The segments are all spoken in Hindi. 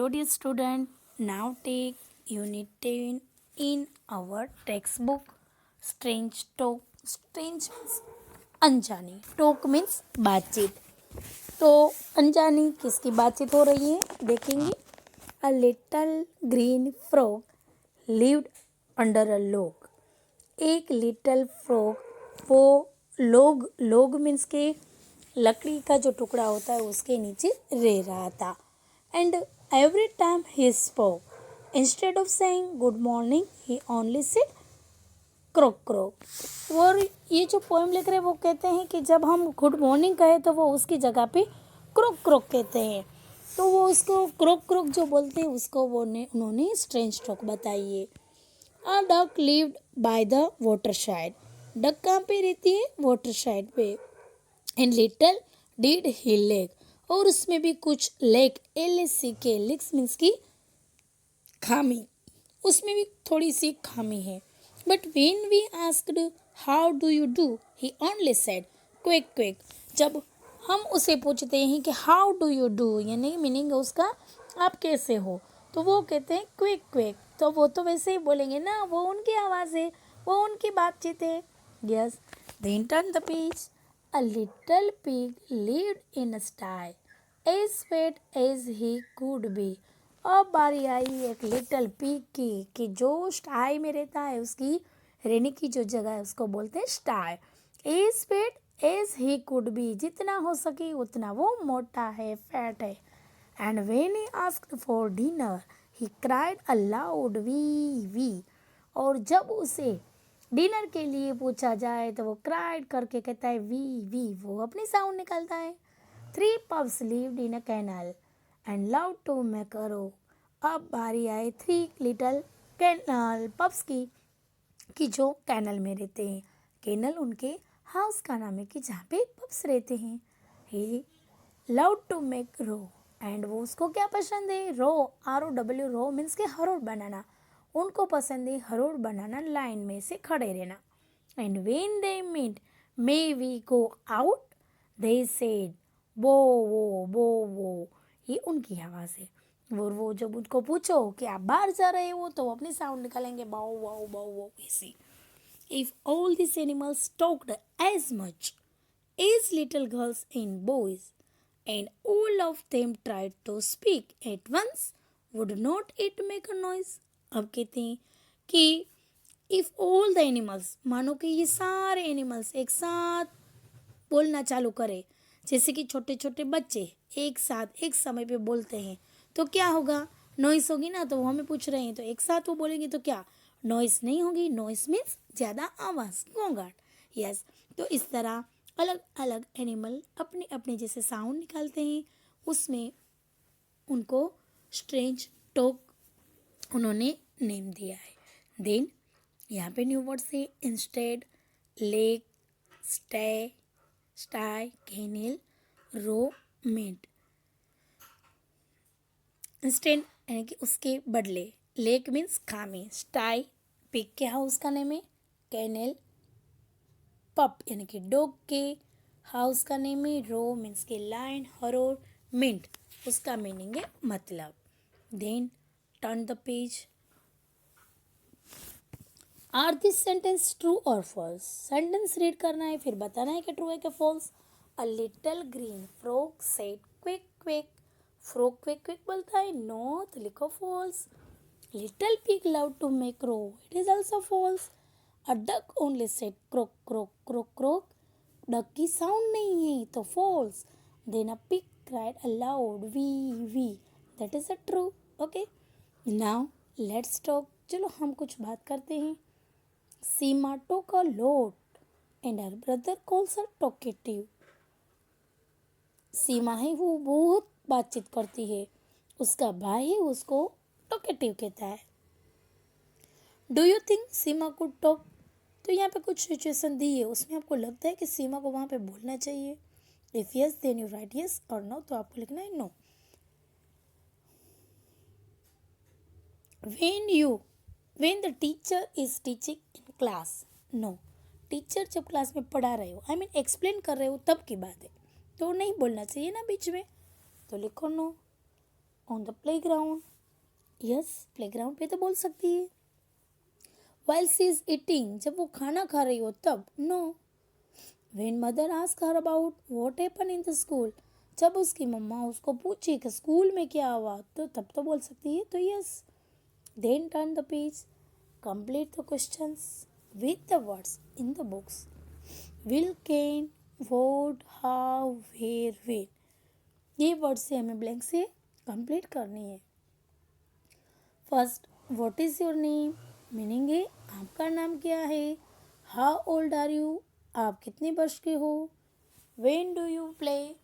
Hello, dear student. Now take Unit 10 in our textbook. Strange talk. Strange means अनजानी. Talk means बातचीत. तो अनजानी किसकी बातचीत हो रही है देखेंगे. A little green frog lived under a log. एक लिटल फ्रॉग वो लोग मीन्स के लकड़ी का जो टुकड़ा होता है उसके नीचे रह रहा था. And every time he spoke instead of saying good morning he only said croak crook. और ये जो पोएम लिख रहे हैं वो कहते हैं कि जब हम गुड मॉर्निंग कहें तो वो उसकी जगह पे क्रोक क्रोक कहते हैं. तो वो उसको क्रोक क्रोक जो बोलते हैं उसको उन्होंने स्ट्रेंज टॉक बताई है. A duck lived by the waterside. Duck कहाँ पे रहती है? वाटर साइड पे. And little did he lake. और उसमें भी कुछ लेक LACK लेक्स मीन्स की खामी. उसमें भी थोड़ी सी खामी है. But when we asked how do you do he only said quick quick. जब हम उसे पूछते हैं कि हाउ डू यू डू यानी मीनिंग उसका आप कैसे हो तो वो कहते हैं क्विक क्विक. तो वो तो वैसे ही बोलेंगे ना, वो उनकी आवाज़ है, वो उनकी बातचीत है. Yes. Then turn the page. A little pig lived in a sty as fat as he could be. अब बारी आई एक लिटल पिग की कि जो स्टाई में रहता है उसकी रहने की जो जगह है उसको बोलते हैं sty. As fat as he could be. जितना हो सके उतना वो मोटा है, फैट है. And when he asked for dinner, he cried aloud, wee wee. और जब उसे डिनर के लिए पूछा जाए तो वो क्राइड करके कहता है वी वी. वो अपनी साउंड निकालता है. 3 pups lived in a canal and loved to make a row. अब बारी आए 3 little कैनल पप्स की कि जो कैनल में रहते हैं. कैनल उनके हाउस का नाम है कि जहाँ पे पप्स रहते हैं. He love to make row. And वो उसको क्या पसंद है? रो. ROW रो मीन्स के हरोड़ बनाना. उनको पसंद है हरोड़ बनाना, लाइन में से खड़े रहना. And when they meet may we go out they said bow wow. ये उनकी आवाज़ है. वो जब उनको पूछो कि आप बाहर जा रहे हो तो वो अपनी साउंड निकालेंगे बाओ वाओ बाओ वो ऐसी. If all these animals talked as much as little girls and boys, and all of them tried to speak at once, would not it make a noise? अब कहते हैं कि if all the animals, मानो कि ये सारे एनिमल्स एक साथ बोलना चालू करे, जैसे कि छोटे छोटे बच्चे एक साथ एक समय पे बोलते हैं तो क्या होगा? नॉइस होगी ना. तो वो हमें पूछ रहे हैं तो एक साथ वो बोलेंगे तो क्या नॉइस नहीं होगी? नॉइस मीन्स ज़्यादा आवाज़, गोंगाट. यस. तो इस तरह अलग अलग एनिमल अपने अपने जैसे साउंड निकालते हैं. उसमें उनको स्ट्रेंज टॉक उन्होंने नेम दिया है. देन यहाँ पे न्यू वर्ड से instead, lack, stay, sty, kennel, row, mate. Instead यानी कि उसके बदले. लेक मीन्स खामी. स्टाई पिग के हाउस का नेम है. कैनल पप यानी कि डॉग के हाउस का नेम है. रो मीन्स के लाइन. हरोर मिंट उसका मीनिंग है मतलब. Then turn the page. Are this sentence true और फॉल्स? सेंटेंस रीड करना है फिर बताना है कि ट्रू है कि false. A little green frog said quick quick. Frog quick quick बोलता है नो, तो लिखो false. Little pig love to make row. It is also false. A duck only said croak croak croak croak. Duck की साउंड नहीं है तो false. Then a pig cried aloud wee. That is a true. Okay. Now let's talk. चलो हम कुछ बात करते हैं. Seema talk a lot and her brother calls her talkative. सीमा है वो बहुत बातचीत करती है. उसका भाई है उसको टॉकेटिव कहता है. Do you think Seema could talk? तो यहाँ पे कुछ सिचुएशन दी है उसमें आपको लगता है कि सीमा को वहाँ पे बोलना चाहिए. If yes then you write yes और नो. तो आपको लिखना है no. when the teacher is teaching in class. No. Teacher जब क्लास में पढ़ा रहे हो एक्सप्लेन कर रहे हो तब की बात है तो नहीं बोलना चाहिए ना बीच में. तो लिखो no. On the playground. Yes, playground पे तो बोल सकती है. While she is eating, जब वो खाना खा रही हो तब. No. When mother asked her about what happened in the school, जब उसकी मम्मा उसको पूछी कि स्कूल में क्या हुआ तो तब तो बोल सकती है. तो yes. Then turn the page. Complete the questions with the words in the books. Will, can, would, how, where, when. ये वर्ड से हमें ब्लैंक से कंप्लीट करनी है. First, what is your name. Meaning है आपका नाम क्या है. हाउ ओल्ड आर यू, आप कितने वर्ष के हो. व्हेन डू यू प्ले,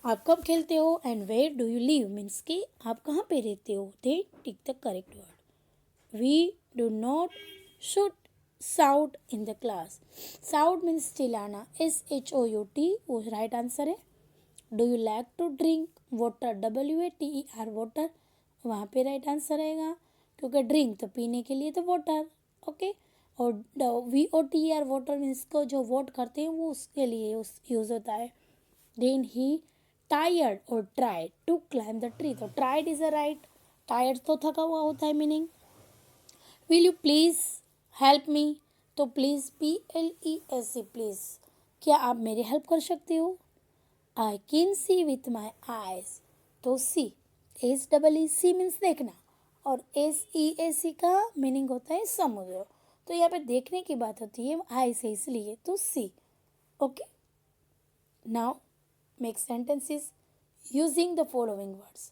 आप कब खेलते हो. And where do you live, means कि आप कहाँ पे रहते हो. They tick the correct word. We do not should shout in the class. Shout means चिल्लाना. SHOUT वो राइट आंसर है. Do you like to drink water. WATER water वहाँ पे राइट आंसर आएगा क्योंकि ड्रिंक तो पीने के लिए तो वाटर. ओके. और VOTER वाटर मीन्स को जो वोट करते हैं वो उसके लिए यूज़ होता है. देन ही टायर्ड और tried to climb the tree. तो tried is a right. Tired तो थका हुआ होता है. Meaning will you please help me. तो प्लीज़ PLESE प्लीज़, क्या आप मेरी हेल्प कर सकते हो. I can see with my eyes. तो सी SEE मीन्स देखना और SEAC का मीनिंग होता है समुद्र. तो यहाँ पे देखने की बात होती है आई से, इसलिए तो see. Okay. Now make sentences using the following words.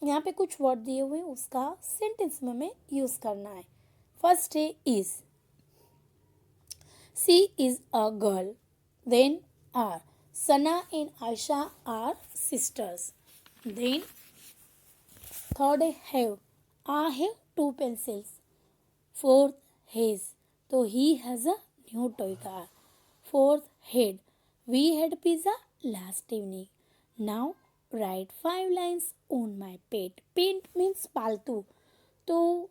यहाँ पे कुछ वर्ड दिए हुए उसका सेंटेंस में हमें यूज़ करना है. फर्स्ट है is. She is a girl. Then are. Sana and Ayesha are sisters. Then third है have. I have 2 pencils. Fourth has. तो he has a new toy car. Fourth had. We had pizza last evening. Now write 5 lines on my pet. Pet means पालतू. तो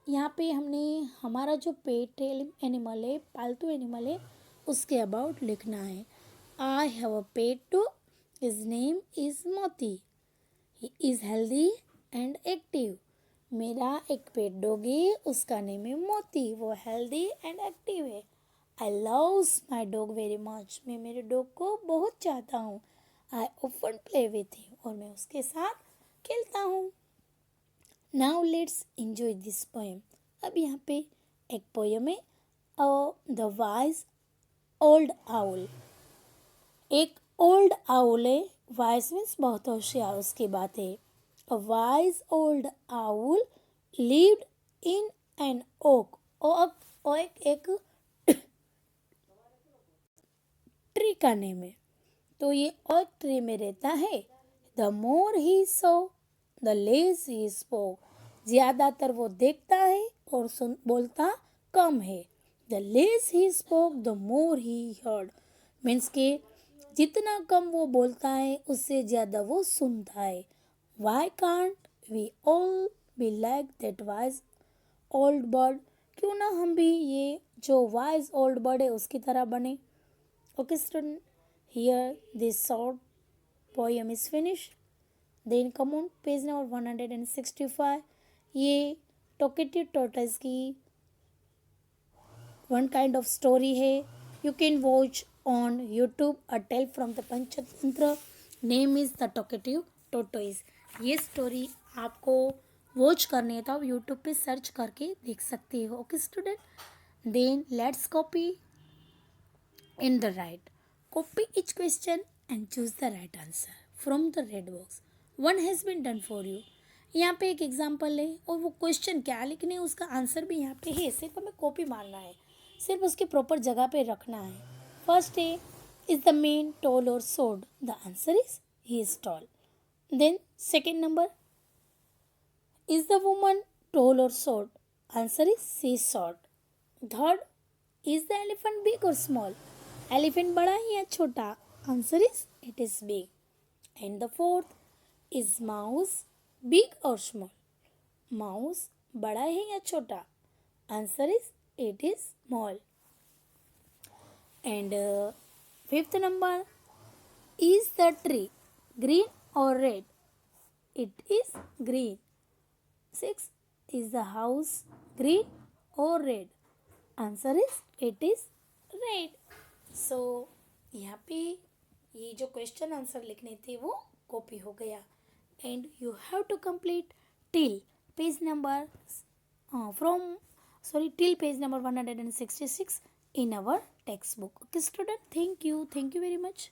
यहाँ पे हमने हमारा जो पेट एनिमल है, पालतू एनिमल है, उसके अबाउट लिखना है. I have a pet too. His name is Moti. He is healthy and active. मेरा एक पेट डॉग है, उसका नेम है मोती. वो हेल्दी एंड एक्टिव है. I loves my dog very much. मैं मेरे डॉग को बहुत चाहता हूँ. I often play with him. और मैं उसके साथ खेलता हूँ. Now let's enjoy this poem. अब यहाँ पे एक पोएम है द वाइज ओल्ड आउल. एक ओल्ड आउल है. वाइज मीन्स बहुत होशियार, उसकी बात है. A wise old owl lived in an oak. Oak एक ट्री का नेम है. तो ये ओक ट्री में रहता है. The more he saw the less he spoke. ज़्यादातर वो देखता है और बोलता कम है. The less he spoke the more he heard. Means के जितना कम वो बोलता है उससे ज़्यादा वो सुनता है. Why can't we all be like that wise old bird? क्यों ना हम भी ये जो wise old bird है उसकी तरह बने. Okay student, here this short poem is finished. Then come on page number 165. ये talkative tortoise की one kind of story है. You can watch on YouTube A Tale from the Panchatantra. Name is The Talkative Tortoise. ये स्टोरी आपको वॉच करनी है तो आप यूट्यूब पे सर्च करके देख सकते हो. Okay student. Then let's copy in the right. Copy each question and choose the right answer from the red box. One has been done for you. यहाँ पे एक एग्जाम्पल है और वो क्वेश्चन क्या लिखने है उसका आंसर भी यहाँ पे है. सिर्फ हमें कॉपी मारना है, सिर्फ उसके प्रॉपर जगह पे रखना है. फर्स्ट है इज द मैन टॉल और short. The answer is he is tall. Then second number, is the woman tall or short? Answer is she is short. Third, is the elephant big or small? Elephant बड़ा है या छोटा? Answer is it is big. And the fourth, is mouse big or small? Mouse बड़ा है या छोटा? Answer is it is small. And fifth number, is the tree green or red? It is green. 6. Is the house green or red? Answer is it is red. So यहाँ पे ये जो क्वेश्चन आंसर लिखने थे वो कॉपी हो गया and you have to complete till page number till page number 166 in our textbook. Okay student, thank you very much.